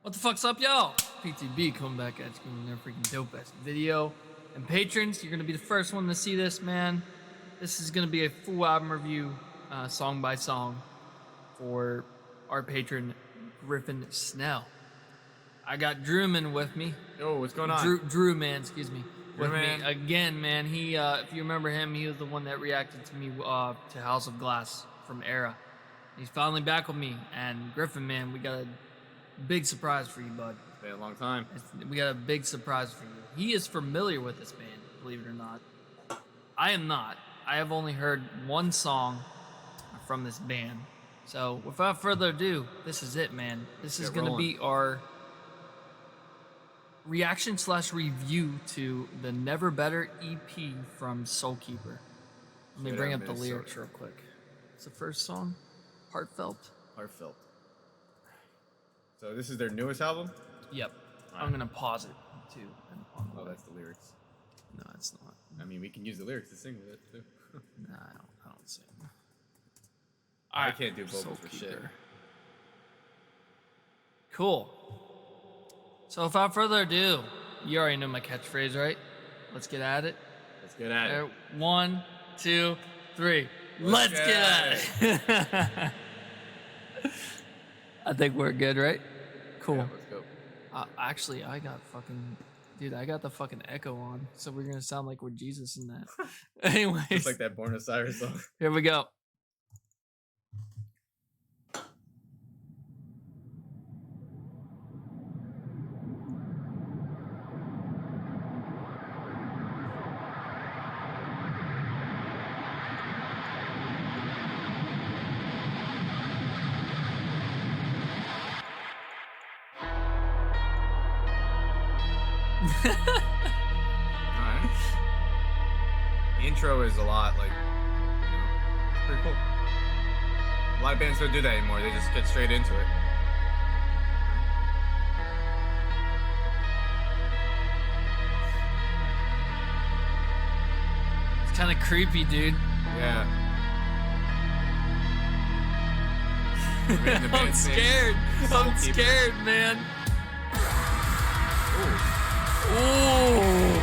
What the fuck's up, y'all? PTB coming back at you with their freaking dope ass video. And patrons, you're gonna be the first one to see this, man. This is gonna be a full album review, song by song, for our patron Griffin Snell. I got Drewman with me. Yo, what's going on? Drew man, excuse me. Drew With man. me again, man. He, if you remember him, he was the one that reacted to me to House of Glass from Era. He's finally back with me, and Griffin, man, we got a big surprise for you, bud. It's been a long time. We got a big surprise for you. He is familiar with this band, believe it or not. I am not. I have only heard one song from this band. So, without further ado, this is it, man. This is going to be our reaction / review to the Never Better EP from Soulkeeper. Let me bring up the lyrics real quick. It's the first song, Heartfelt. Heartfelt. So this is their newest album? Yep. Right. I'm going to pause it, too. Oh, that's the lyrics. No, it's not. I mean, we can use the lyrics to sing with it, too. Nah, I don't sing. I can't do vocals for shit. Cool. So without further ado, you already know my catchphrase, right? Let's get at it. Let's get at it. 1, 2, 3. Let's get at it. I think we're good, right? Cool. Yeah, let's go. Actually, I got the fucking echo on, so we're gonna sound like we're Jesus in that. Anyways, It's like that Born Osiris song. Here we go. Alright. The intro is a lot, like, pretty cool. A lot of bands don't do that anymore. They just get straight into it. It's kind of creepy, dude. Yeah. I'm scared. I'm scared, man. Ooh.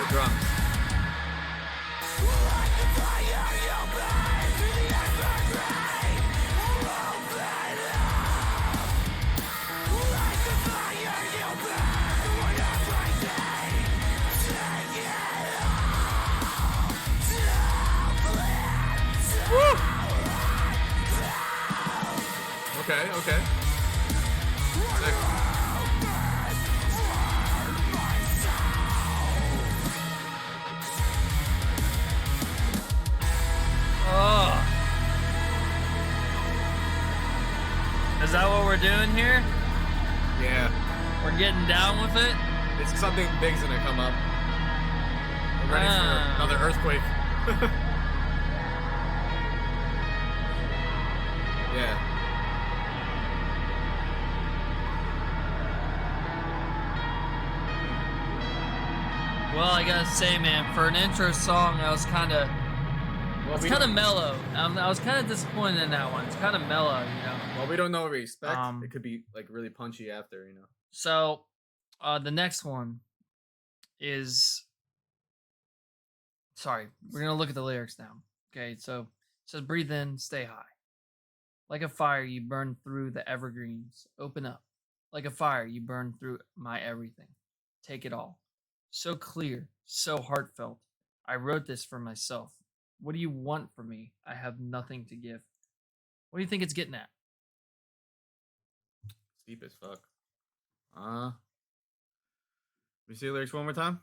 Drums. Okay. Sick. Oh. Is that what we're doing here? Yeah. We're getting down with it? It's something big's gonna come up. We're ready for another earthquake. Yeah. Well, I gotta say, man, for an intro song, I was kind of mellow. I was kind of disappointed in that one. It's kind of mellow, you know. Well, we don't know what we expect. It could be like really punchy after, you know. So, the next one is. Sorry, we're gonna look at the lyrics now. Okay, so it says, "Breathe in, stay high. Like a fire, you burn through the evergreens. Open up. Like a fire, you burn through my everything. Take it all. So clear, so heartfelt. I wrote this for myself. What do you want from me? I have nothing to give." What do you think it's getting at? It's deep as fuck. Let me see the lyrics one more time.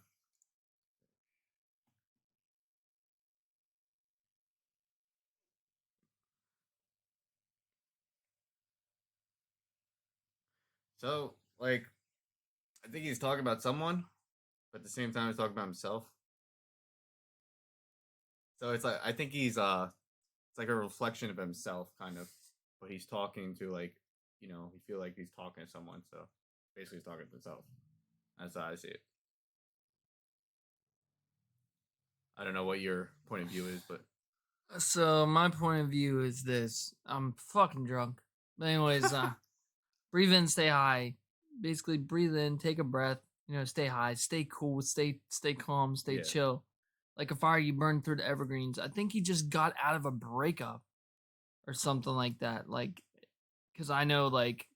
So, like, I think he's talking about someone, but at the same time he's talking about himself. So it's like, I think he's it's like a reflection of himself, kind of. But he's talking to, like, you know, he feel like he's talking to someone. So basically, he's talking to himself. That's how I see it. I don't know what your point of view is, but So my point of view is this: I'm fucking drunk. But anyways, breathe in, stay high. Basically, breathe in, take a breath. Stay high, stay cool, stay calm, stay Yeah. chill. Like a fire you burn through the evergreens. I think he just got out of a breakup or something like that. Like, because I know, like,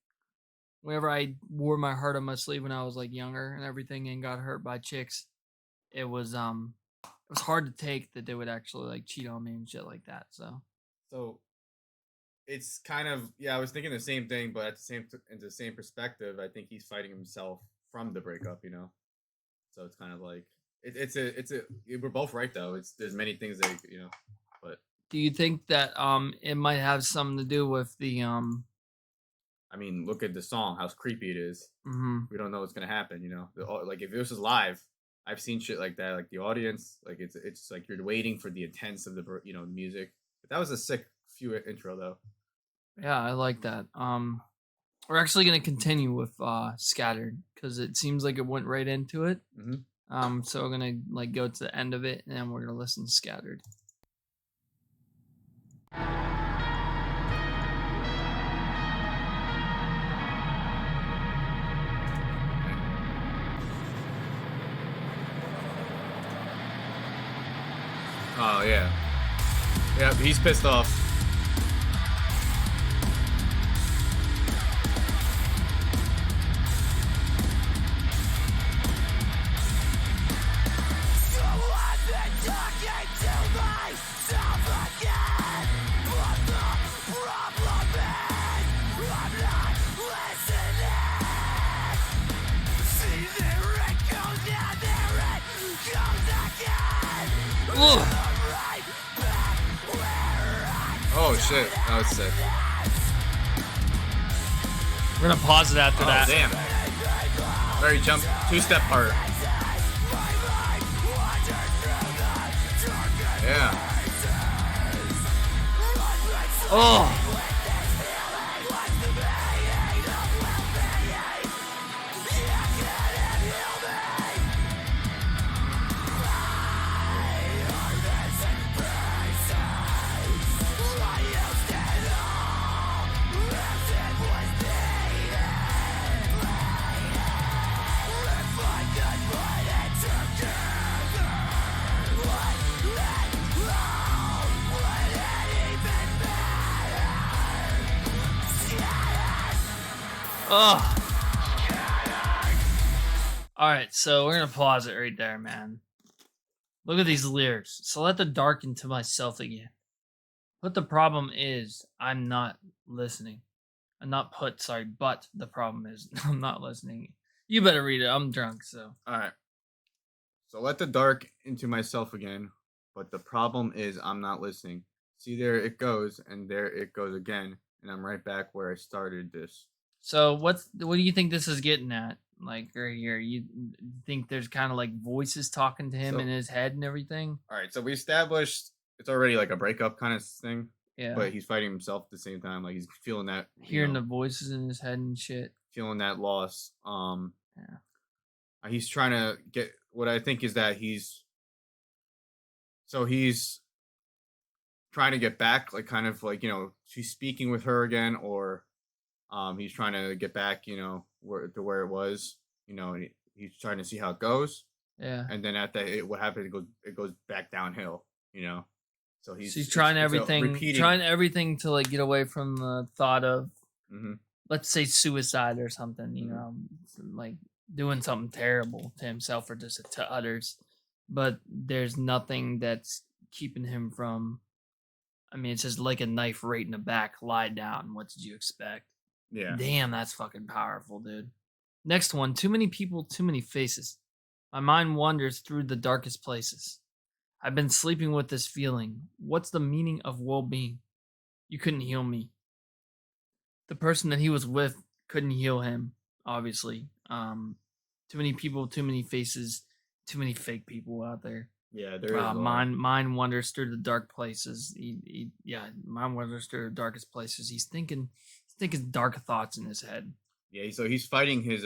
whenever I wore my heart on my sleeve when I was like younger and everything, and got hurt by chicks, it was hard to take that they would actually like cheat on me and shit like that. so it's kind of, yeah, I was thinking the same thing, but at the same perspective, I think he's fighting himself from the breakup, you know. So it's kind of like we're both right though. There's many things that but do you think that it might have something to do with the I mean, look at the song, how creepy it is. mhm. We don't know what's gonna happen, you know. Like if this was live, I've seen shit like that. Like the audience, like it's like you're waiting for the intense of the music. But that was a sick few intro though. Yeah, I like that. We're actually gonna continue with Scattered because it seems like it went right into it. So we're gonna like go to the end of it and then we're gonna listen to Scattered. Oh yeah, yeah. He's pissed off. Oh shit, that was sick. We're gonna pause it after that. Damn. Very jump, two-step part. Yeah. Oh. Oh. All right, so we're gonna pause it right there, man. Look at these lyrics. So let the dark into myself again. But the problem is, I'm not listening. But the problem is, I'm not listening. You better read it. I'm drunk, so. All right. So let the dark into myself again, but the problem is I'm not listening. See, there it goes, and there it goes again, and I'm right back where I started this. So what do you think this is getting at? Like right here, you think there's kind of like voices talking to him in his head and everything? All right, so we established it's already like a breakup kind of thing. Yeah. But he's fighting himself at the same time. Like he's feeling that, hearing the voices in his head and shit. Feeling that loss. Yeah. He's trying to get what I think is that he's trying to get back, like kind of like she's speaking with her again, or he's trying to get back, where it was, and he's trying to see how it goes. Yeah. And then at that, what happens? It goes back downhill, So he's trying everything to like get away from the thought of, let's say, suicide or something. Like doing something terrible to himself or just to others. But there's nothing that's keeping him from. I mean, it's just like a knife right in the back. Lie down. What did you expect? Yeah. Damn, that's fucking powerful, dude. Next one. Too many people, too many faces. My mind wanders through the darkest places. I've been sleeping with this feeling. What's the meaning of well-being? You couldn't heal me. The person that he was with couldn't heal him, obviously. Too many people, too many faces, too many fake people out there. Yeah, there is. Mind wanders through the dark places. Mind wanders through the darkest places. He's thinking dark thoughts in his head. Yeah, so he's fighting his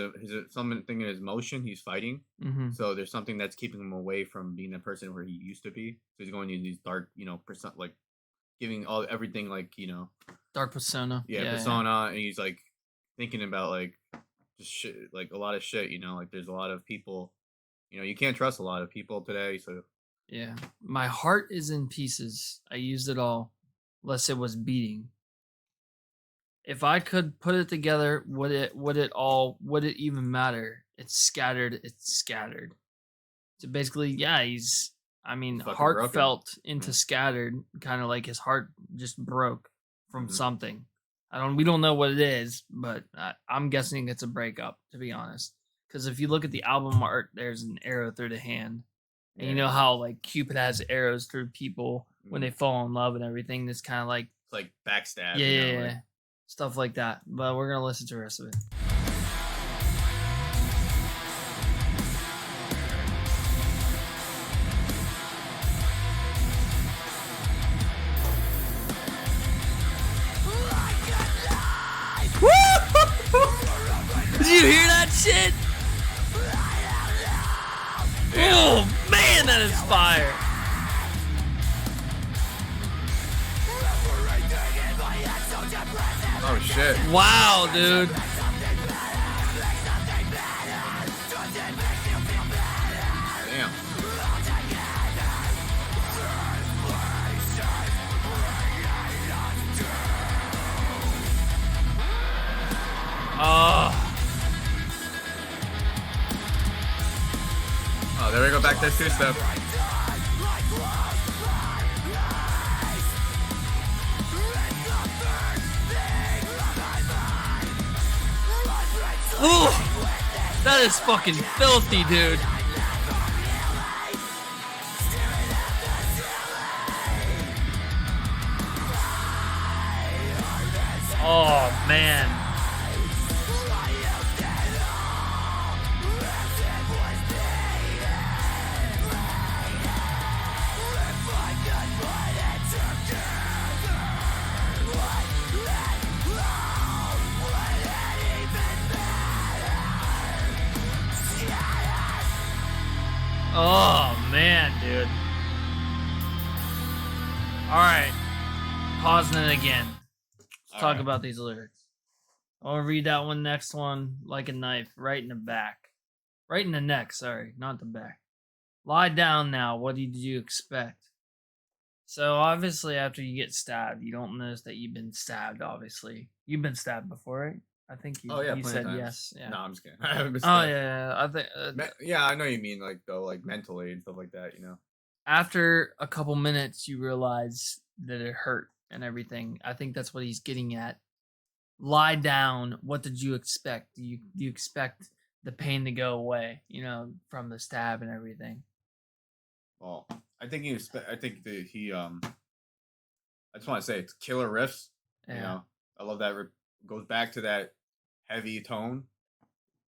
something in his motion. He's fighting. Mm-hmm. So there's something that's keeping him away from being the person where he used to be. So he's going to these dark, percent like giving all everything like Dark persona. yeah, Yeah. persona, and he's like thinking about like just shit, like a lot of shit. Like there's a lot of people. You can't trust a lot of people today. So Yeah. My heart is in pieces. I used it all, unless it was beating. If I could put it together, would it even matter? It's scattered, it's scattered. So basically, yeah, I mean, fucking broken. heartfelt into Yeah. scattered, kind of like his heart just broke from Mhm. something. We don't know what it is, but I'm guessing it's a breakup, to be honest. Because if you look at the album art, there's an arrow through the hand. And you know Yeah. how like Cupid has arrows through people when they Mhm. fall in love and everything. It's kind of like It's like backstab. yeah, Like stuff like that. But we're gonna listen to the rest of it. Did you hear that shit? Oh man, that is fire! oh shit. Wow, dude. Damn. Oh, there we go. Back to that two-step. Oh, that is fucking filthy, dude. Oh man. Oh man, dude. All right, pausing it again. Let's talk right. about these lyrics. I'll read that one next one like a knife, right in the back. Right in the neck, sorry, not the back. Lie down now, what did you expect? So obviously after you get stabbed, you don't notice that you've been stabbed, obviously. You've been stabbed before, right? I think Oh yeah, you plenty of said times. yes. Yeah. No, I'm just kidding. I haven't been Oh stabbed. yeah, I think Yeah, I know you mean like though, like mentally and stuff like that. after a couple minutes you realize that it hurt and everything. I think that's what he's getting at. Lie down. What did you expect? Do you expect the pain to go away, from the stab and everything? Well, I think I think that he I just want to say it's killer riffs. You Yeah. know, I love that. Goes back to that heavy tone.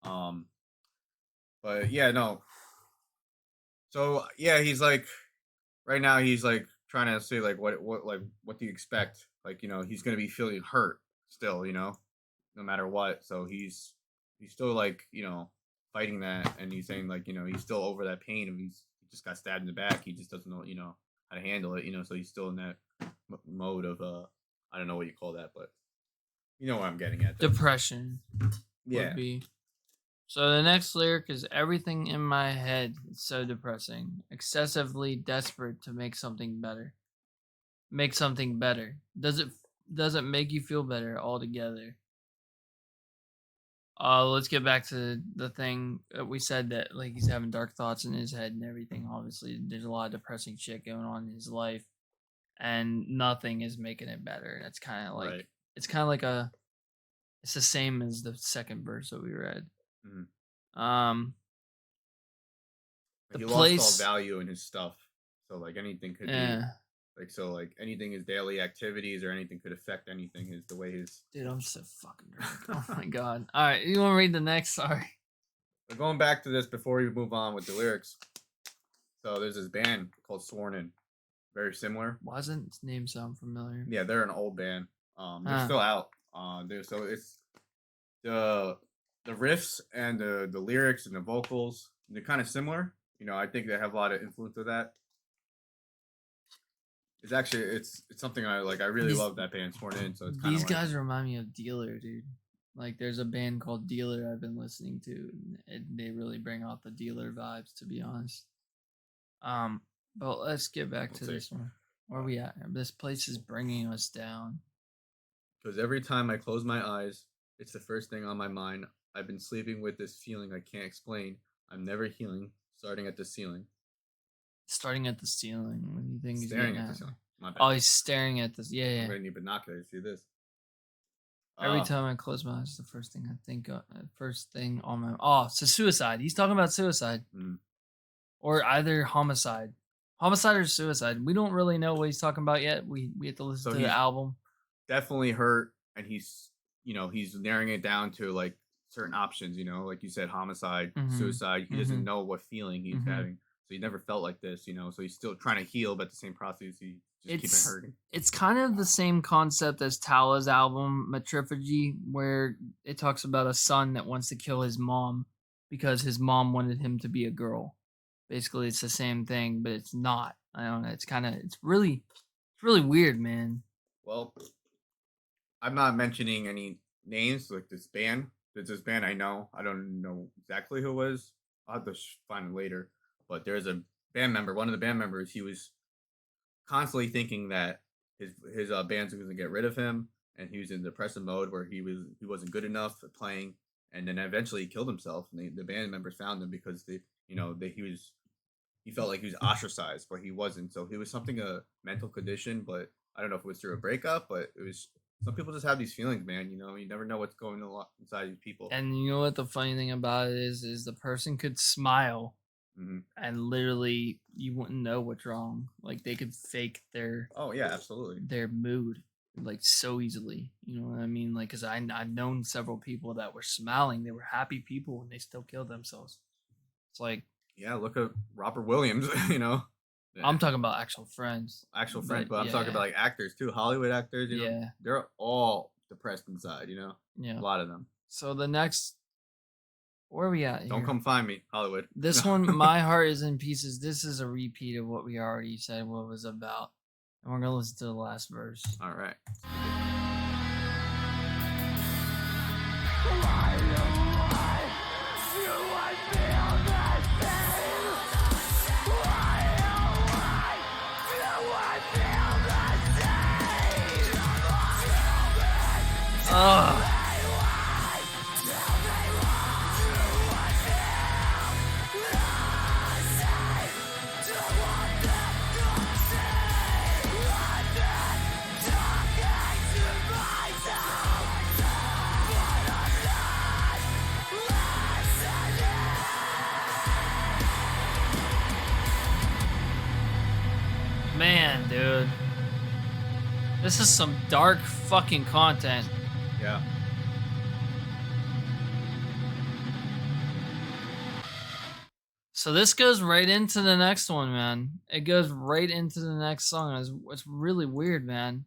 Um, but yeah, no. So yeah, he's like right now he's like trying to say like what do you expect? Like he's gonna be feeling hurt still. No matter what. So he's still like fighting that, and he's saying like he's still over that pain of he just got stabbed in the back. He just doesn't know how to handle it. So he's still in that mode of I don't know what you call that, but you know what I'm getting at. Depression Yeah. would be. So the next lyric is everything in my head is so depressing, excessively desperate to make something better. Make something better. Does it make you feel better altogether? Let's get back to the thing that we said that like he's having dark thoughts in his head and everything. Obviously, there's a lot of depressing shit going on in his life, and nothing is making it better. And it's kind of like Right. it's kind of like it's the same as the second verse that we read. Mhm. Um, the He lost all place, value in his stuff, so like anything could be yeah, like anything his daily activities or anything could affect anything is the way his. dude, I'm so fucking drunk. Oh my god! All right, you want to read the next? Sorry. But going back to this before we move on with the lyrics, so there's this band called Sworn In, very similar. Why doesn't its name sound familiar? Yeah, they're an old band. They're Huh. still out. So the riffs and the lyrics and the vocals, they're kind of similar. You know, I think they have a lot of influence of that. It's actually it's something I like. I really These- love that band Sworn In. So it's kind These of like, guys remind me of Dealer, dude. Like there's a band called Dealer I've been listening to, and they really bring out the Dealer vibes, to be honest. But let's get back Let's to see. this one. Where are we at? This place is bringing us down. because every time I close my eyes, it's the first thing on my mind. I've been sleeping with this feeling I can't explain. I'm never healing. Starting at the ceiling. Starting at the ceiling. What do you think he's Staring getting at the at? ceiling. My bad. Oh, he's staring at this. Yeah, I'm yeah. gonna need binoculars to see this. Every time I close my eyes, the first thing I think of, first thing on my so suicide. He's talking about suicide, or either homicide, or suicide. We don't really know what he's talking about yet. We have to listen So to the he's- album. Definitely hurt, and he's he's narrowing it down to like certain options. You know, like you said, homicide, Mhm. suicide. He Mhm. doesn't know what feeling he's Mhm. having, so he never felt like this. You know, so he's still trying to heal, but at the same process, he just keeps hurting. It's kind of the same concept as Tala's album Metrifugy, where it talks about a son that wants to kill his mom because his mom wanted him to be a girl. Basically, it's the same thing, but it's not. I don't know. It's really weird, man. Well, I'm not mentioning any names like this band. There's this band I know. I don't know exactly who it was. I'll have to find it later. But there's a band member. One of the band members. He was constantly thinking that his bands were going to get rid of him, and he was in depressive mode where he wasn't good enough at playing, and then eventually he killed himself. And the band members found him because he felt like he was ostracized, but he wasn't. So he was something a mental condition, but I don't know if it was through a breakup, but it was. Some people just have these feelings, man. You know, you never know what's going on inside these people. And you know what the funny thing about it is the person could smile and literally you wouldn't know what's wrong. Like they could fake their Oh yeah, absolutely. their mood like so easily. You know what I mean? Like, cause I've known several people that were smiling, they were happy people, and they still killed themselves. It's like, Yeah, look at Robert Williams. You know, I'm talking about actual friends. actual friends, but I'm yeah, talking about like actors too, Hollywood actors. You know, Yeah. they're all depressed inside. You know, Yeah. a lot of them. So the next, where are we at? Don't here? come find me, Hollywood. This No. one, My Heart is in Pieces. This is a repeat of what we already said what it was about. And we're gonna listen to the last verse. All right. Ugh. Man, dude. This is some dark fucking content. Yeah. So this goes right into the next one, man. It goes right into the next song. It's really weird, man,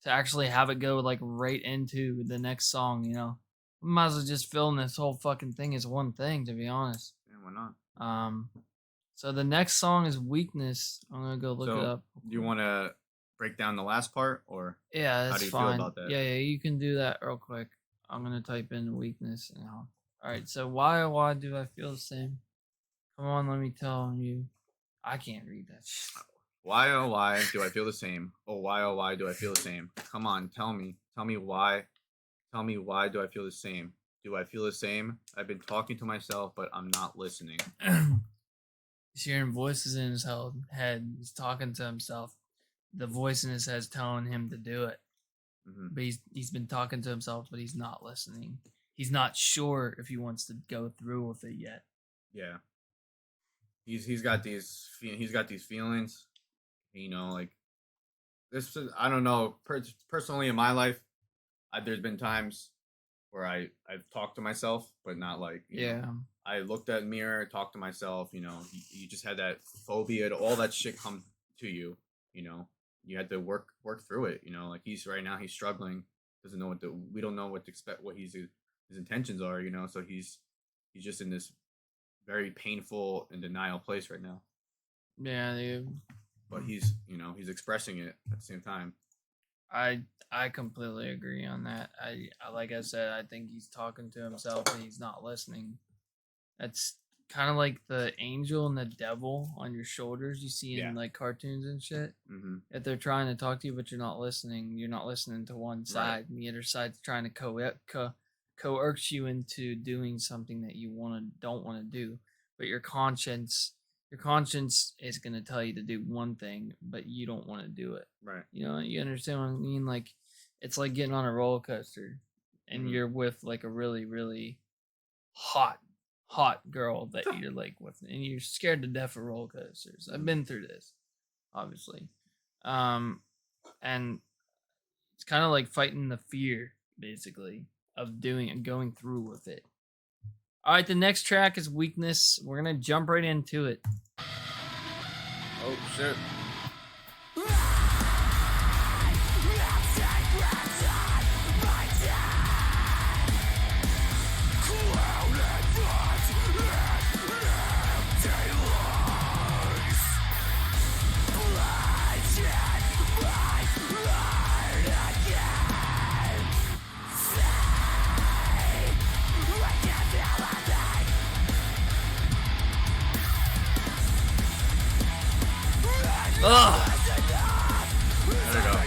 to actually have it go like right into the next song, you know. We might as well just film this whole fucking thing as one thing, to be honest. Yeah, why not? So the next song is Weakness. I'm gonna go look it up. Do you want to break down the last part, or Yeah, that's how do you fine. feel about that? Yeah, you can do that real quick. I'm gonna type in Weakness and all right. So why do I feel the same? Come on, let me tell you. I can't read that shit. Why oh why do I feel the same? Oh why do I feel the same? Come on, tell me why. Tell me why do I feel the same? Do I feel the same? I've been talking to myself, but I'm not listening. He's hearing voices in his head. He's talking to himself. The voice in his head is telling him to do it. But he's been talking to himself, but he's not listening. He's not sure if he wants to go through with it yet. Yeah. He's got these feelings, you know, like this. I don't know. Personally, in my life, there's been times where I've talked to myself, but not like you know, I looked at a mirror, talked to myself. You know, you just had that phobia. All that shit come to you. You know, you had to work through it. You know, like he's struggling. Doesn't know we don't know what to expect. What he's his intentions are, you know. So he's just in this very painful and denial place right now. Yeah, dude. But he's, he's expressing it at the same time. I completely agree on that. I like I said, I think he's talking to himself and he's not listening. That's kind of like the angel and the devil on your shoulders you see in like cartoons and shit. Mm-hmm. If they're trying to talk to you but you're not listening to one side, and the other side's trying to coerce you into doing something that you don't want to do, but your conscience is going to tell you to do one thing, but you don't want to do it. Right. You understand what I mean? Like, it's like getting on a roller coaster and you're with like a really, really hot girl that you're like with, and you're scared to death of roller coasters. I've been through this, obviously. And it's kind of like fighting the fear, basically, of doing and going through with it. All right, the next track is Weakness. We're going to jump right into it. Oh, shit. Ugh. There we go.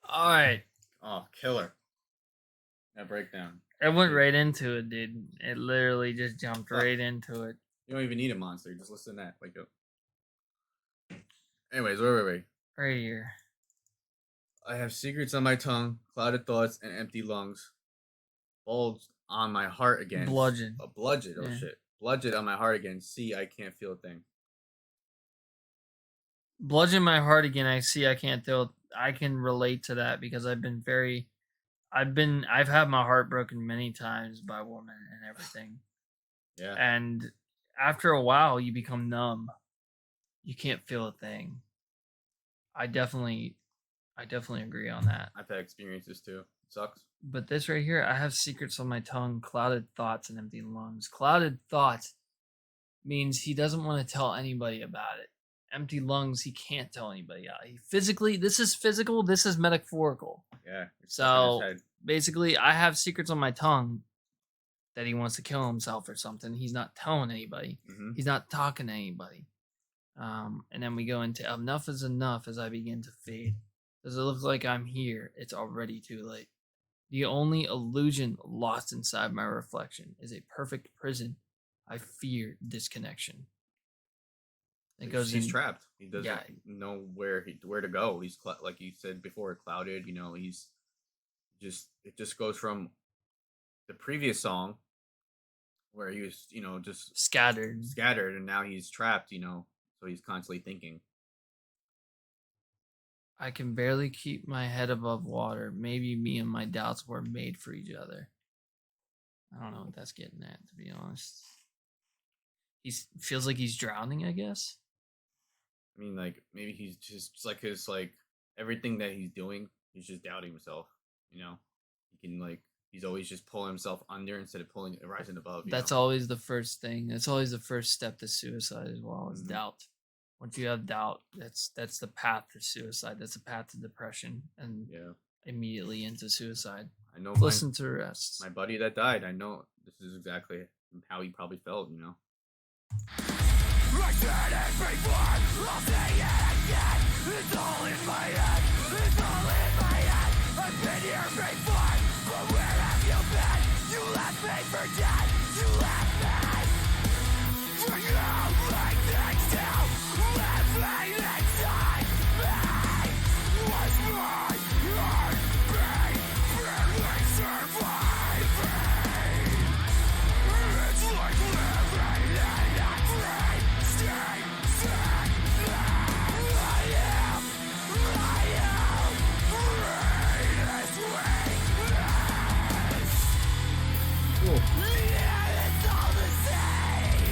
All right. Oh, killer. That breakdown. It went right into it, dude. It literally just jumped right into it. You don't even need a monster. Just listen to that. Like, anyways, wait. Right here. I have secrets on my tongue, clouded thoughts, and empty lungs. Bulged on my heart again. Bludgeon. Bludgeon. Oh, Yeah. shit. Bludgeon on my heart again. See, I can't feel a thing. Bludgeon my heart again. I see. I can't tell. I can relate to that because I've had my heart broken many times by women and everything. Yeah. And after a while, you become numb. You can't feel a thing. I definitely agree on that. I've had experiences too. It sucks. But this right here, I have secrets on my tongue, clouded thoughts, and empty lungs. Clouded thoughts means he doesn't want to tell anybody about it. Empty lungs, he can't tell anybody out. This is physical, this is metaphorical. Yeah. So basically, I have secrets on my tongue that he wants to kill himself or something. He's not telling anybody. Mm-hmm. He's not talking to anybody. And then we go into enough is enough as I begin to fade. Does it look like I'm here? It's already too late. The only illusion lost inside my reflection is a perfect prison. I fear disconnection. He's trapped. He doesn't know where to go. He's like you said before, clouded. He's it just goes from the previous song where he was, just scattered, and now he's trapped. So he's constantly thinking. I can barely keep my head above water. Maybe me and my doubts were made for each other. I don't know what that's getting at, to be honest. He feels like he's drowning, I guess. I mean, like, maybe he's just like his, like, everything that he's doing, he's just doubting himself, He can, like, he's always just pulling himself under instead of rising above. That's always the first thing. That's always the first step to suicide as well, is doubt. Once you have doubt, that's the path to suicide. That's the path to depression and immediately into suicide. I know. Listen to the rest. My buddy that died, I know this is exactly how he probably felt, I said it before, I'll say it again. It's all in my head, it's all in my head. I've been here before, but where have you been? You left me for dead, you left me. For you, like things to living inside me was my heart.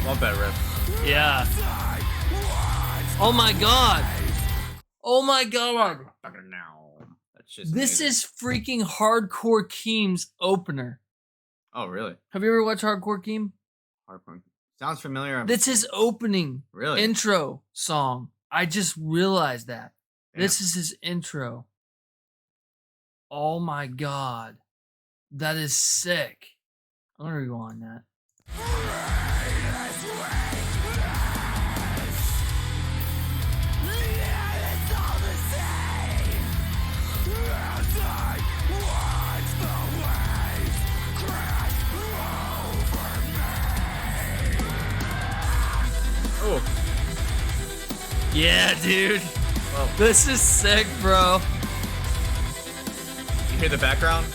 Love that riff. Yeah. Oh my god. Oh my god. That's just This amazing. is freaking Hardcore Keem's opener. Oh, really? Have you ever watched Hardcore Keem? Hardpunk. Sounds familiar. That's his opening Really? intro song. I just realized that. Damn. This is his intro. Oh my god. That is sick. I'm gonna rewind that. Oh. Yeah, dude. Whoa. This is sick, bro. You hear the background?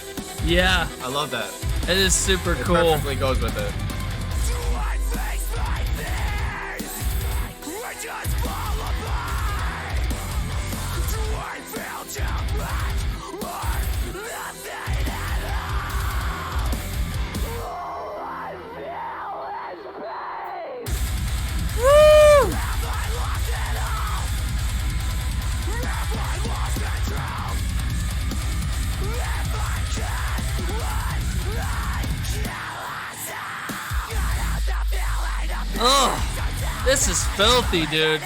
Yeah, I love that. it is super It cool. perfectly goes with it. Woo! Oh, this is filthy, dude.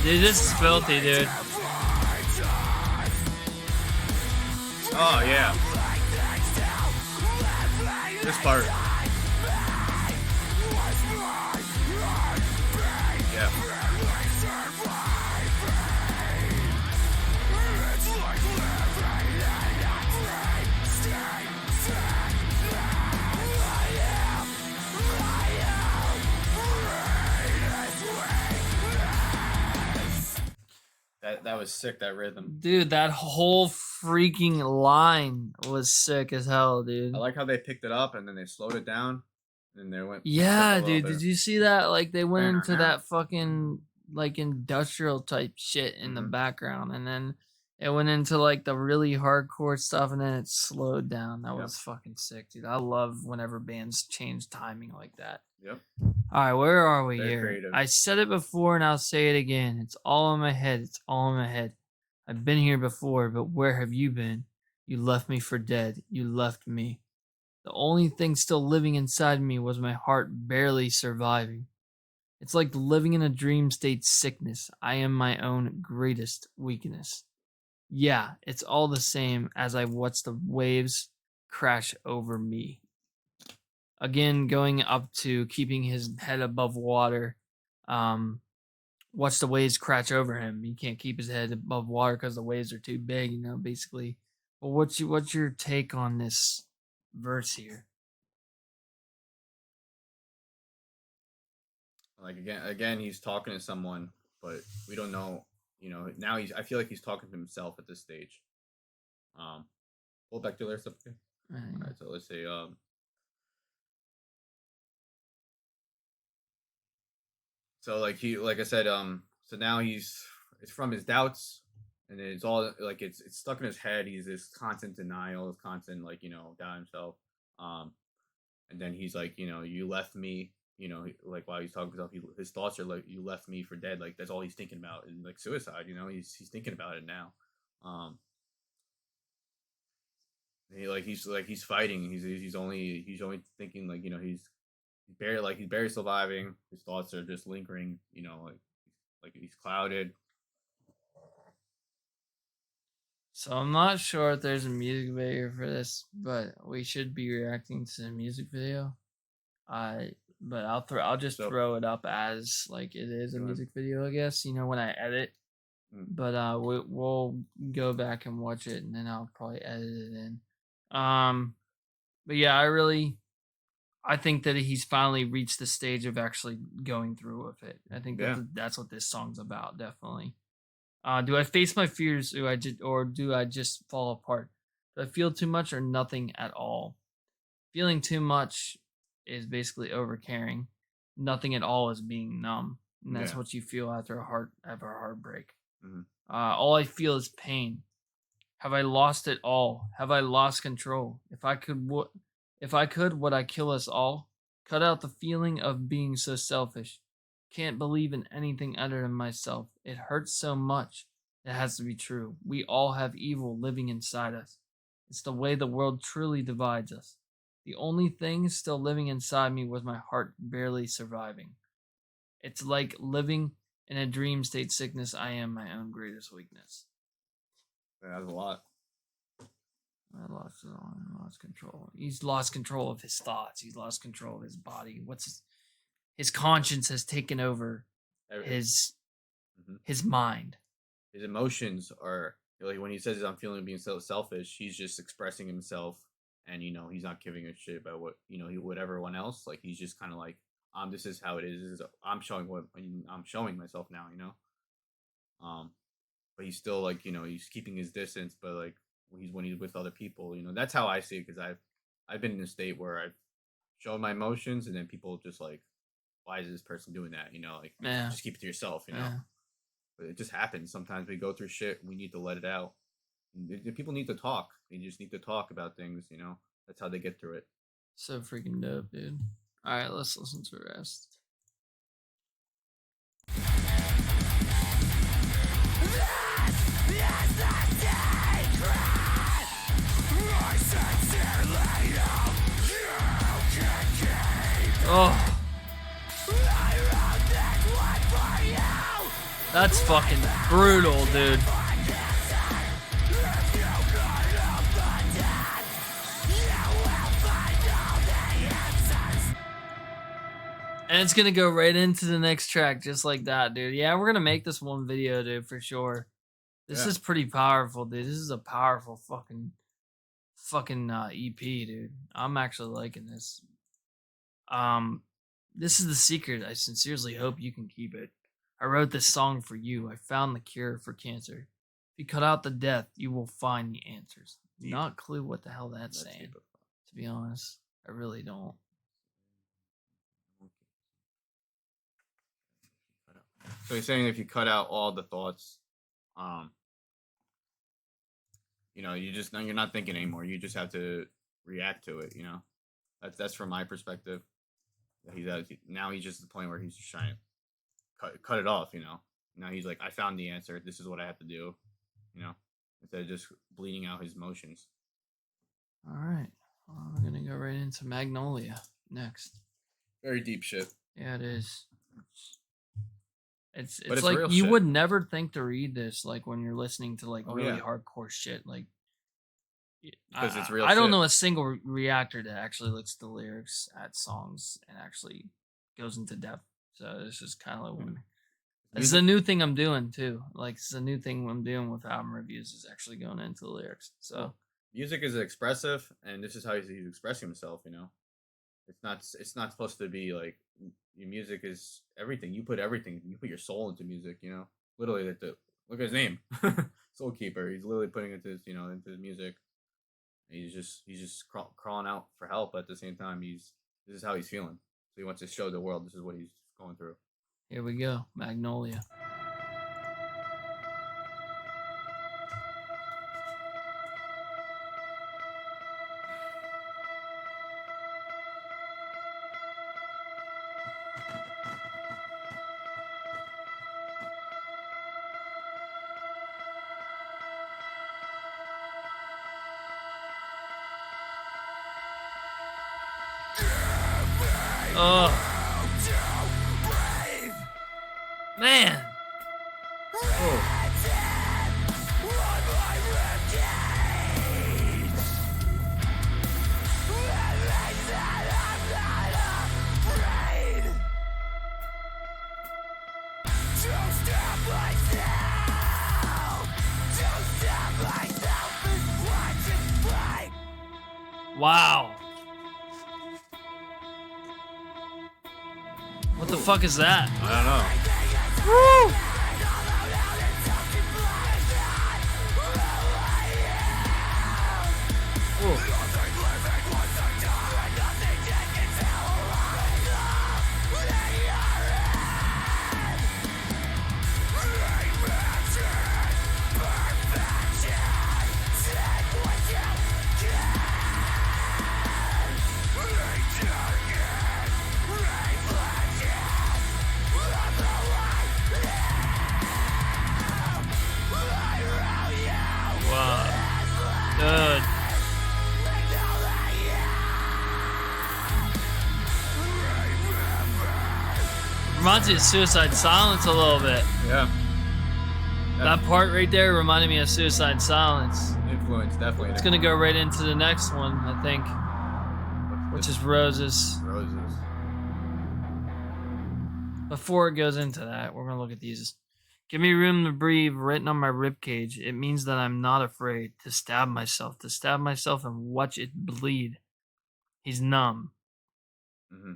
Dude, this is filthy, dude. Oh, yeah. This part. Yeah. That was sick, that rhythm. Dude, that whole freaking line was sick as hell, dude. I like how they picked it up and then they slowed it down and they went. Yeah, dude. Did you see that? Like they went into that fucking like industrial type shit in the background, and then it went into like the really hardcore stuff, and then it slowed down. That was fucking sick, dude. I love whenever bands change timing like that. Yep. All right, where are we Very here? creative. I said it before and I'll say it again. It's all in my head. It's all in my head. I've been here before, but where have you been? You left me for dead. You left me. The only thing still living inside me was my heart barely surviving. It's like living in a dream state sickness. I am my own greatest weakness. Yeah, it's all the same as I watch the waves crash over me. Again, going up to keeping his head above water. Watch the waves crash over him. He can't keep his head above water because the waves are too big, you know, basically. But what's your take on this verse here? Like again, he's talking to someone, but we don't know. You know, now I feel like he's talking to himself at this stage. Pull back to lyrics up here. All right, so let's say So like I said, so now it's from his doubts, and it's all like it's stuck in his head. He's this constant denial, this constant like doubt himself. And then he's like, you left me. Like while he's talking to himself, his thoughts are like, you left me for dead. Like that's all he's thinking about, and like suicide. He's thinking about it now. He's fighting. He's only thinking like he's barely surviving. His thoughts are just lingering. Like he's clouded. So I'm not sure if there's a music video for this, but we should be reacting to the music video. But I'll just throw it up as like it is a music video, I guess. When I edit. But we'll go back and watch it, and then I'll probably edit it in. But yeah, I think that he's finally reached the stage of actually going through with it. I think that's what this song's about, definitely. Do I face my fears, or do I just fall apart? Do I feel too much or nothing at all? Feeling too much is basically overcaring. Nothing at all is being numb, and that's Yeah. what you feel after a heartbreak. Mhm. All I feel is pain. Have I lost it all? Have I lost control? If I could, would I kill us all? Cut out the feeling of being so selfish. Can't believe in anything other than myself. It hurts so much. It has to be true. We all have evil living inside us. It's the way the world truly divides us. The only thing still living inside me was my heart barely surviving. It's like living in a dream state sickness. I am my own greatest weakness. That's a lot. I lost control. He's lost control of his thoughts. He's lost control of his body. His conscience has taken over his mind. His emotions are like when he says I'm feeling being so selfish, he's just expressing himself, and he's not giving a shit about what what everyone else. Like he's just kind of like this is how it is. I'm showing myself now. But he's still like he's keeping his distance, but like when he's with other people, that's how I see it, because I've been in a state where I've shown my emotions, and then people just like, why is this person doing that? Like just keep it to yourself, But it just happens. Sometimes we go through shit. We need to let it out. People need to talk. They just need to talk about things. That's how they get through it. So freaking dope, dude. All right, let's listen to the rest. Oh. That's fucking brutal, dude. And it's gonna go right into the next track just like that, dude. Yeah, we're gonna make this one video, dude, for sure. This is pretty powerful, dude. This is a powerful fucking EP, dude. I'm actually liking this. This is the secret. I sincerely hope you can keep it. I wrote this song for you. I found the cure for cancer. If you cut out the death, you will find the answers. Not clue what the hell that's saying. To be honest, I really don't. So he's saying if you cut out all the thoughts, you're not thinking anymore. You just have to react to it. That's from my perspective. Now he's just at the point where he's just trying to cut it off. Now he's like, I found the answer. This is what I have to do. Instead of just bleeding out his emotions. All right, well, we're gonna go right into Magnolia next. Very deep shit. Yeah, it is. It's it's like you shit. would never think to read this, like when you're listening to like really hardcore shit. Like, because it's real. I don't know a single reactor that actually looks at the lyrics at songs and actually goes into depth. So this is kind of like this is a new thing I'm doing too. Like it's a new thing I'm doing with album reviews is actually going into the lyrics. So music is expressive, and this is how he's expressing himself. It's not supposed to be like your music is everything. You put everything. You put your soul into music. Literally. Look at his name, Soulkeeper. He's literally putting it into his music. He's just crawling out for help. But at the same time, this is how he's feeling. So he wants to show the world this is what he's going through. Here we go, Magnolia. Oh, man. Oh. Wow. What the fuck is that? I don't know. Woo! reminds me of Suicide Silence a little bit. Yeah. That part right there reminded me of Suicide Silence. Influence, definitely. It's gonna go right into the next one, I think, which is Roses. Roses. Before it goes into that, we're gonna look at these. Give me room to breathe, written on my ribcage. It means that I'm not afraid to stab myself and watch it bleed. He's numb. Mm-hmm.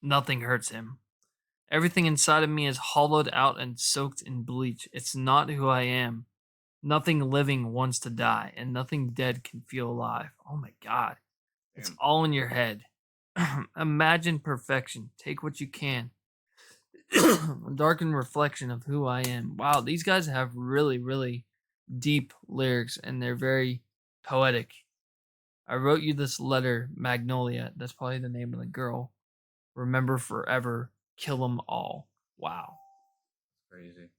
Nothing hurts him. Everything inside of me is hollowed out and soaked in bleach. It's not who I am. Nothing living wants to die, and nothing dead can feel alive. Oh my God. It's Damn. all in your head. Imagine perfection. Take what you can. Darkened reflection of who I am. Wow, these guys have really, really deep lyrics, and they're very poetic. I wrote you this letter, Magnolia. That's probably the name of the girl. Remember forever. Kill them all. Wow. Crazy.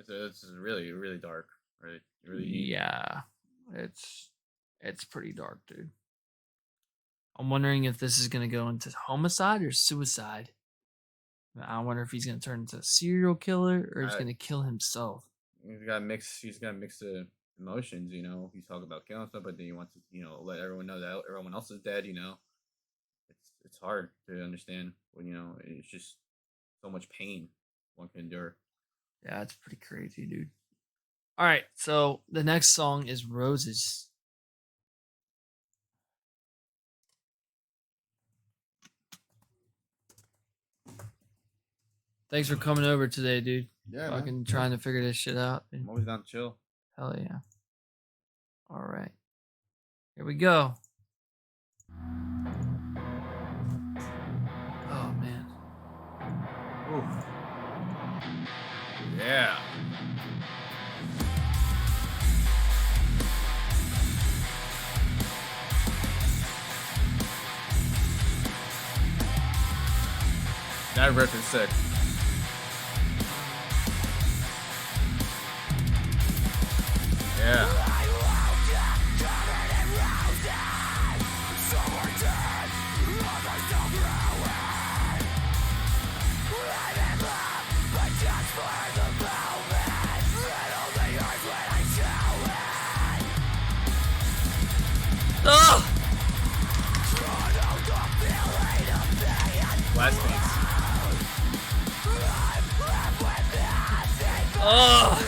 It's really, really dark. Right? Really. Yeah, it's pretty dark, dude. I'm wondering if this is gonna go into homicide or suicide. I wonder if he's gonna turn into a serial killer or he's gonna kill himself. He's got mixed emotions. You know, he's talking about killing stuff, but then he wants to, let everyone know that everyone else is dead. You know, it's hard to understand when it's just so much pain one can endure. Yeah, it's pretty crazy, dude. All right, so the next song is Roses. Thanks for coming over today, dude. Yeah, Fucking trying to figure this shit out. I'm always down to chill. Hell yeah. All right. Here we go. Oh, man. Oof. Yeah. That riff is sick. Yeah. Oh! Blast beats. Oh!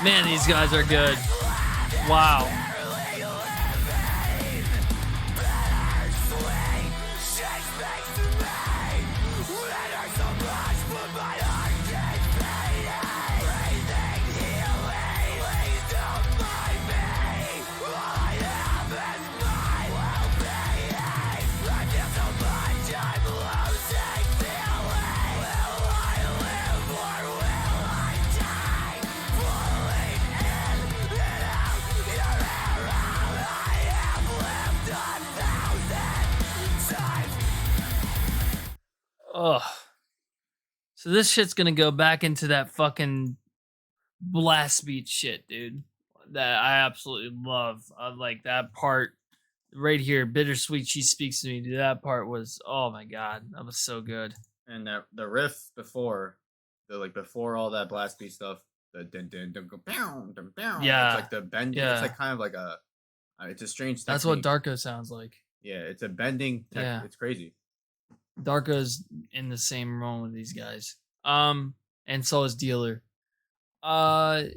Man, these guys are good. Wow. Ugh. So this shit's gonna go back into that fucking blast beat shit, dude. That I absolutely love. Like that part right here, bittersweet. She speaks to me. Dude, that part was, oh my God, that was so good. And the riff before, before all that blast beat stuff, the dun dun dun go bow dun bow. Yeah. It's like the bending. Yeah. It's like kind of like a. It's a strange technique. That's what Darko sounds like. Yeah, it's a bending. Yeah. It's crazy. Darko's in the same room with these guys. And so is Dealer. I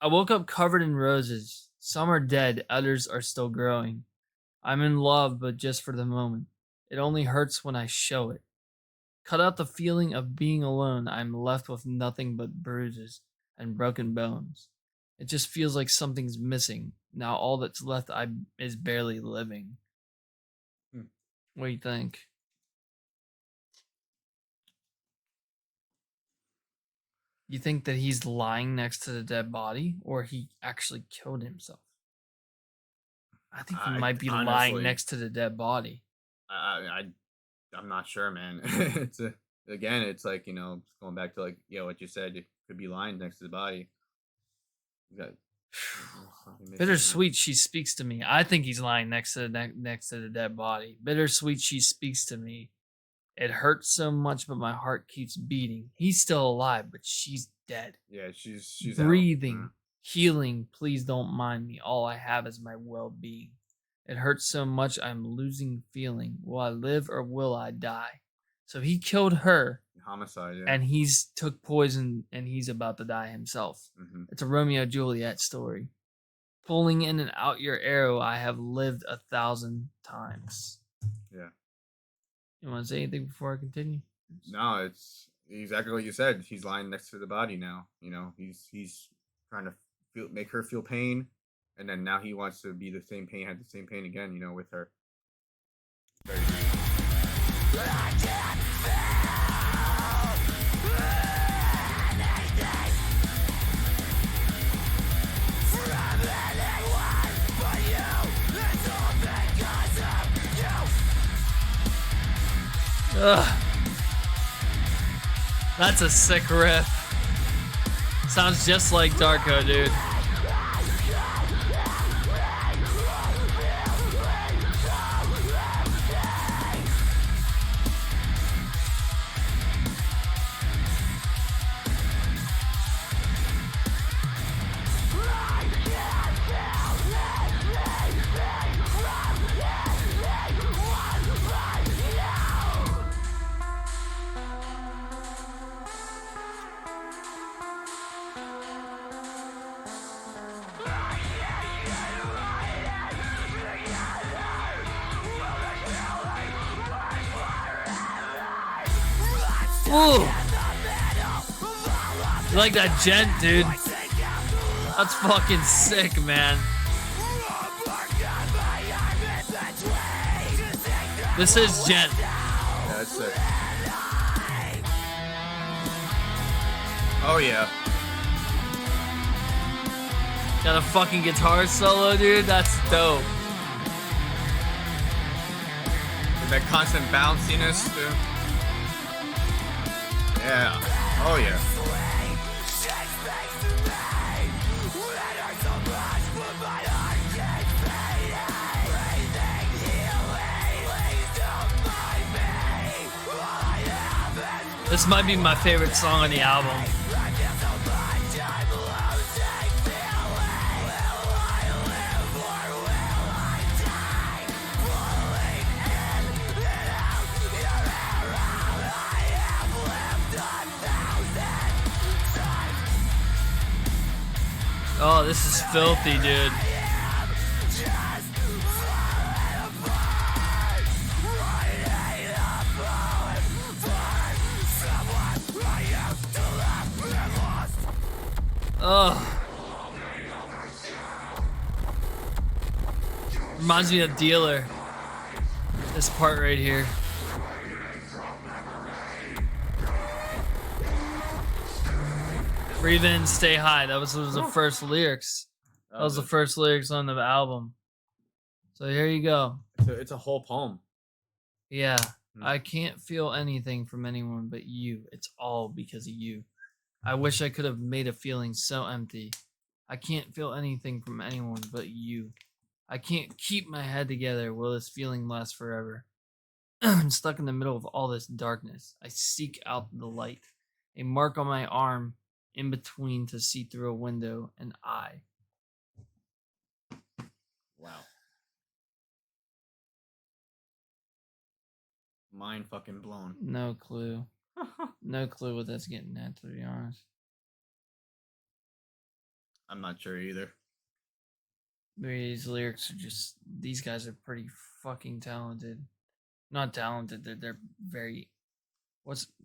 woke up covered in roses. Some are dead, others are still growing. I'm in love, but just for the moment. It only hurts when I show it. Cut out the feeling of being alone. I'm left with nothing but bruises and broken bones. It just feels like something's missing. Now all that's left is barely living. What do you think? You think that he's lying next to the dead body, or he actually killed himself? I think he might be lying honestly, next to the dead body. I'm not sure, man. It's again, it's like, you know, going back to like, yeah, what you said, it could be lying next to the body. You got Bittersweet, she speaks to me. I think he's lying next to the dead body. Bittersweet, she speaks to me. It hurts so much, but my heart keeps beating. He's still alive, but she's dead. Yeah, she's Breathing, out. healing. Please don't mind me. All I have is my well-being. It hurts so much, I'm losing feeling. Will I live or will I die? So he killed her, Homicide, yeah. and he's took poison, and he's about to die himself. Mm-hmm. It's a Romeo Juliet story. Pulling in and out your arrow, I have lived 1,000 times. Yeah. You want to say anything before I continue? No, it's exactly what you said. He's lying next to the body now. You know, he's trying to make her feel pain, and then now he wants to be the same pain, have the same pain again. You know, with her. Very Ugh. That's a sick riff. Sounds just like Darko, dude. Ooh. You like that gent, dude? That's fucking sick, man. This is gent. Yeah, that's sick. Oh yeah. Got a fucking guitar solo, dude. That's dope. With that constant bounciness, too. Yeah. Oh yeah. This might be my favorite song on the album. Oh, this is filthy, dude. Oh. Reminds me of Dealer. This part right here. Breathe in, stay high. That was the first lyrics. That was the first lyrics on the album. So here you go. It's a whole poem. Yeah. I can't feel anything from anyone but you. It's all because of you. I wish I could have made a feeling so empty. I can't feel anything from anyone but you. I can't keep my head together. Will this feeling last forever? I'm stuck in the middle of all this darkness. I seek out the light. A mark on my arm in between to see through a window, and I. Wow. Mind fucking blown. No clue. No clue what that's getting at, to be honest. I'm not sure either. These lyrics are just, these guys are pretty fucking talented. Not talented, they're very,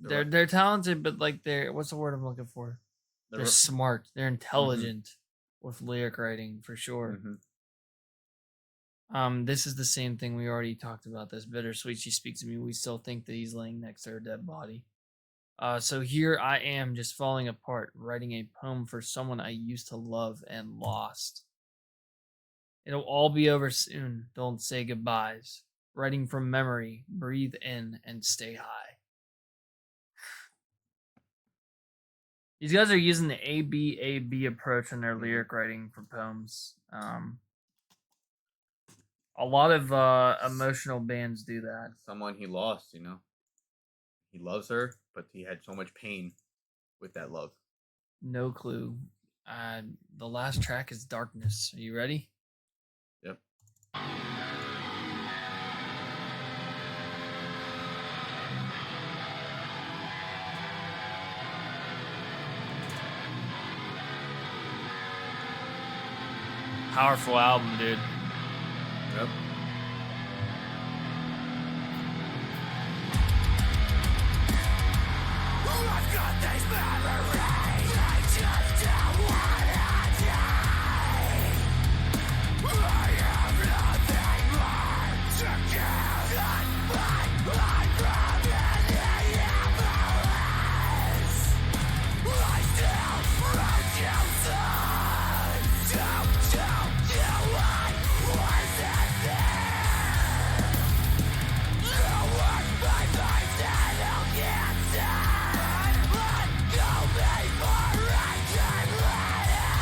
they're talented, but like what's the word I'm looking for? They're smart, they're intelligent with lyric writing for sure. This is the same thing we already talked about. This bittersweet, she speaks to me. We still think that he's laying next to her dead body. So here I am, just falling apart, writing a poem for someone I used to love and lost. It'll all be over soon. Don't say goodbyes. Writing from memory. Breathe in and stay high. These guys are using the ABAB approach in their lyric writing for poems. A lot of emotional bands do that. Someone he lost, you know. He loves her, but he had so much pain with that love. No clue. The last track is Darkness. Are you ready? Yep. Powerful album, dude. Yep. I've got these memories, I just don't wanna die. I have nothing more to give than my unbroken ambulance. I still wrote you songs, don't you I wasn't there. You were my first and I'll get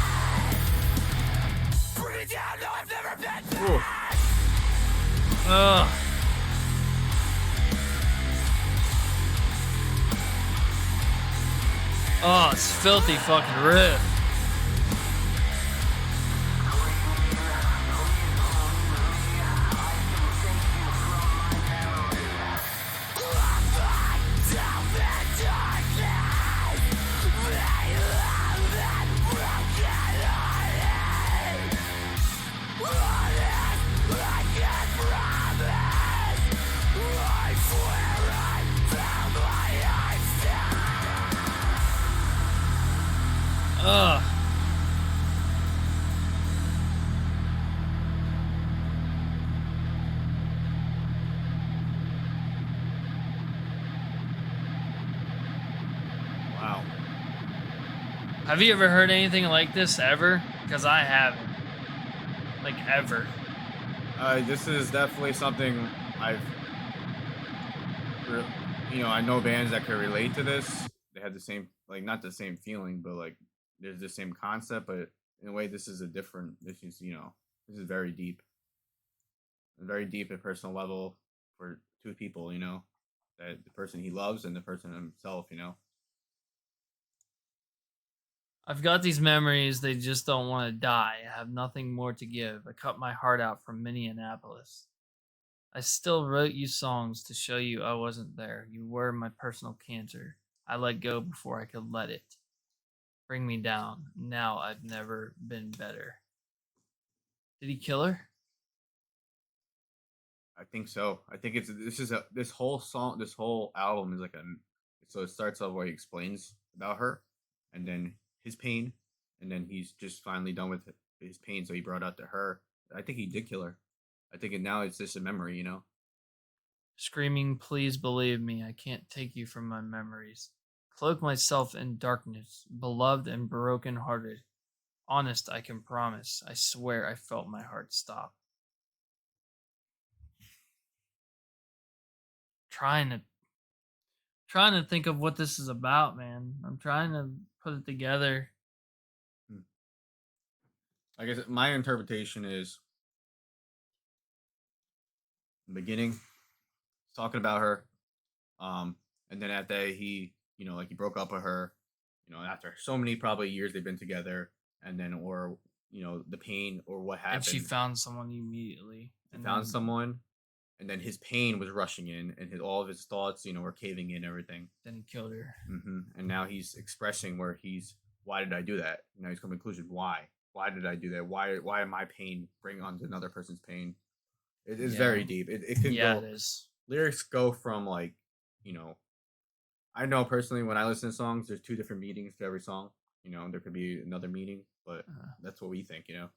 done. Let go before I can let it. Bring it down, no, I've never been Ooh. back. Ugh. Oh, it's filthy fucking riff. Ugh. Wow. Have you ever heard anything like this ever? Because I haven't. Like, ever. This is definitely something I know bands that could relate to this. They have the same, like, not the same feeling, but like there's the same concept, but in a way, this is this is very deep, very deep at personal level for two people, that the person he loves and the person himself, I've got these memories, they just don't want to die. I have nothing more to give. I cut my heart out from Minneapolis. I still wrote you songs to show you I wasn't there. You were my personal cancer. I let go before I could let it. Bring me down. Now I've never been better. Did he kill her? I think so. I think this whole album is like so it starts off where he explains about her, and then his pain, and then he's just finally done with his pain, so he brought out to her. I think he did kill her. I think now it's just a memory, Screaming, please believe me, I can't take you from my memories. Cloak myself in darkness, beloved and broken hearted. Honest, I can promise. I swear I felt my heart stop. Trying to think of what this is about, man. I'm trying to put it together. I guess my interpretation is the beginning, talking about her, and then at that he broke up with her, after so many probably years they've been together, and then the pain or what happened. And she found someone immediately. He found someone, and then his pain was rushing in, and all of his thoughts, were caving in, everything. Then he killed her. And now he's expressing why did I do that? Now he's coming to conclusion, why? Why did I do that? Why my pain bring on to another person's pain? It is very deep. It can go. It is. Lyrics go from I know personally when I listen to songs, there's two different meanings to every song. There could be another meaning, but that's what we think. Yeah,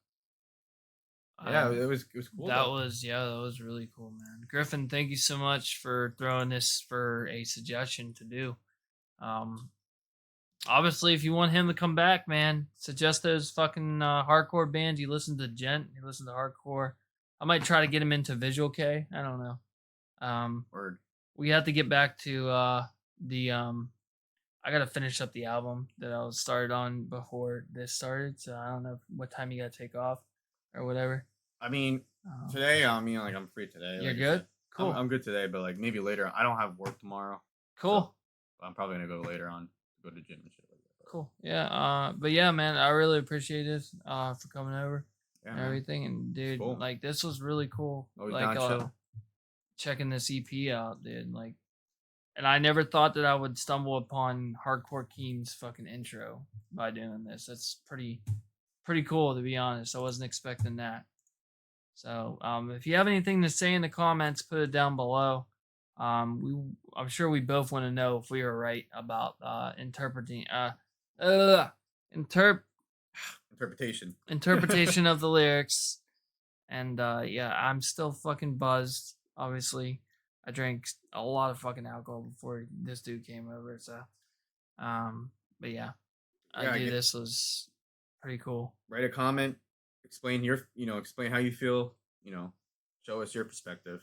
it was cool. That was really cool, man. Griffin, thank you so much for throwing this for a suggestion to do. Obviously, if you want him to come back, man, suggest those fucking hardcore bands. You listen to Gent, you listen to hardcore. I might try to get him into Visual K. I don't know. Word. We have to get back to the I gotta finish up the album that I was started on before this started. So I don't know what time you gotta take off or whatever. I mean, Um, today, I mean, like I'm free today. You're like I good? said. Cool. I'm good today, but like maybe later. I don't have work tomorrow. Cool. So I'm probably gonna go later on, go to the gym and shit like that. Cool. Yeah. But yeah, man, I really appreciate it. For coming over Yeah, and man. everything. And dude, cool. like this was really cool. Always Like down chill. checking this EP out, dude. Like, and I never thought that I would stumble upon Hardcore Keen's fucking intro by doing this. That's pretty cool, to be honest. I wasn't expecting that. So, if you have anything to say in the comments, put it down below. I'm sure we both want to know if we were right about interpretation of the lyrics. And yeah, I'm still fucking buzzed. Obviously, I drank a lot of fucking alcohol before this dude came over. So, but yeah, this was pretty cool. Write a comment, explain explain how you feel. Show us your perspective.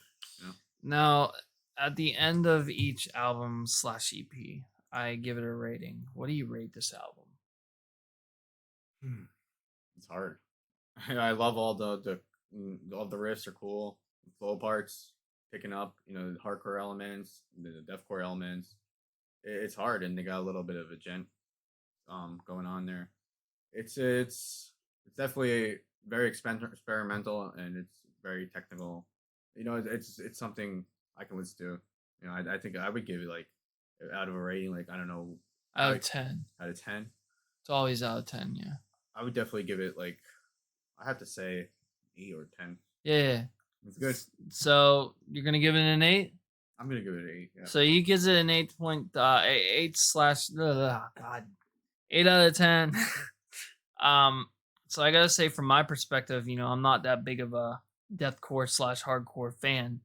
Now, at the end of each album / EP, I give it a rating. What do you rate this album? It's hard. I love all the riffs are cool, the flow parts picking up, the hardcore elements, the deathcore elements. It's hard, and they got a little bit of a gent going on there. It's definitely very experimental, and it's very technical. It's something I can listen to. I think I would give it like out of a rating, like I don't know, out of 10. Out of 10. It's always out of 10. Yeah. I would definitely give it like I have to say 8 or 10. Yeah. It's good. So you're gonna give it an 8? I'm gonna give it an 8. Yeah. So he gives it an 8.8 slash God, 8 out of 10. So I gotta say, from my perspective, I'm not that big of a deathcore / hardcore fan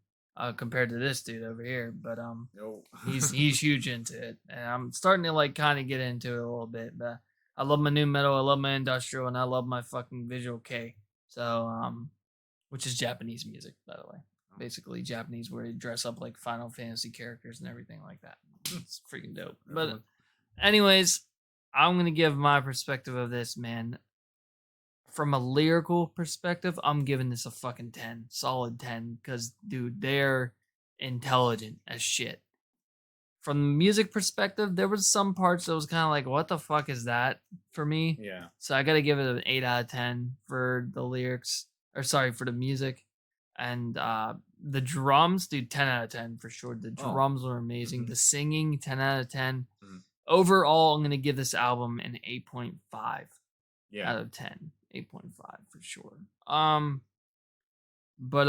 compared to this dude over here, but no. he's huge into it, and I'm starting to like kind of get into it a little bit. But I love my new metal, I love my industrial, and I love my fucking visual K. So which is Japanese music, by the way. Basically Japanese, where they dress up like Final Fantasy characters and everything like that. It's freaking dope. But anyways, I'm gonna give my perspective of this, man. From a lyrical perspective, I'm giving this a fucking 10, solid 10, because dude, they're intelligent as shit. From the music perspective, there was some parts that was kind of like, what the fuck is that for me? Yeah. So I gotta give it an 8 out of 10 for the lyrics, or sorry, for the music. And the drums, dude, 10 out of 10 for sure. The drums were amazing. The singing, 10 out of 10. Overall, I'm gonna give this album an 8.5 out of 10. 8.5 for sure. But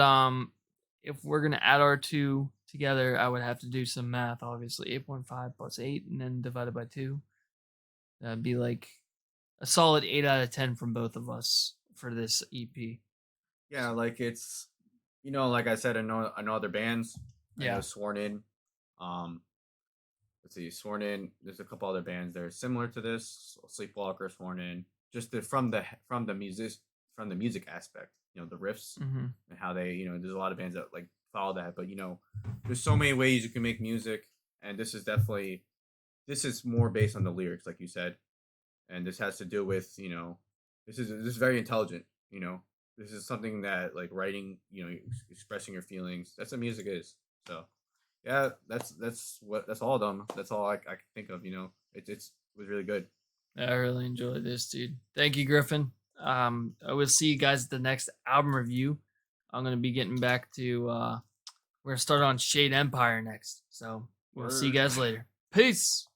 if we're gonna add our two together, I would have to do some math. Obviously, 8.5 plus 8, and then divided by 2. That'd be like a solid 8 out of 10 from both of us for this EP. Yeah, like it's, like I said, I know other bands. Yeah. I know Sworn In. Let's see, Sworn In. There's a couple other bands that are similar to this. Sleepwalker, Sworn In. Just from the music aspect, the riffs and how they, there's a lot of bands that like follow that, but there's so many ways you can make music, and this is more based on the lyrics, like you said, and this has to do with this is very intelligent. This is something that like writing, expressing your feelings. That's what music is. So yeah, that's all of them. That's all I can think of. It was really good. I really enjoyed this, dude. Thank you, Griffin. I will see you guys at the next album review. I'm gonna be getting back to we're gonna start on Shade Empire next. So we'll see you guys later. Peace.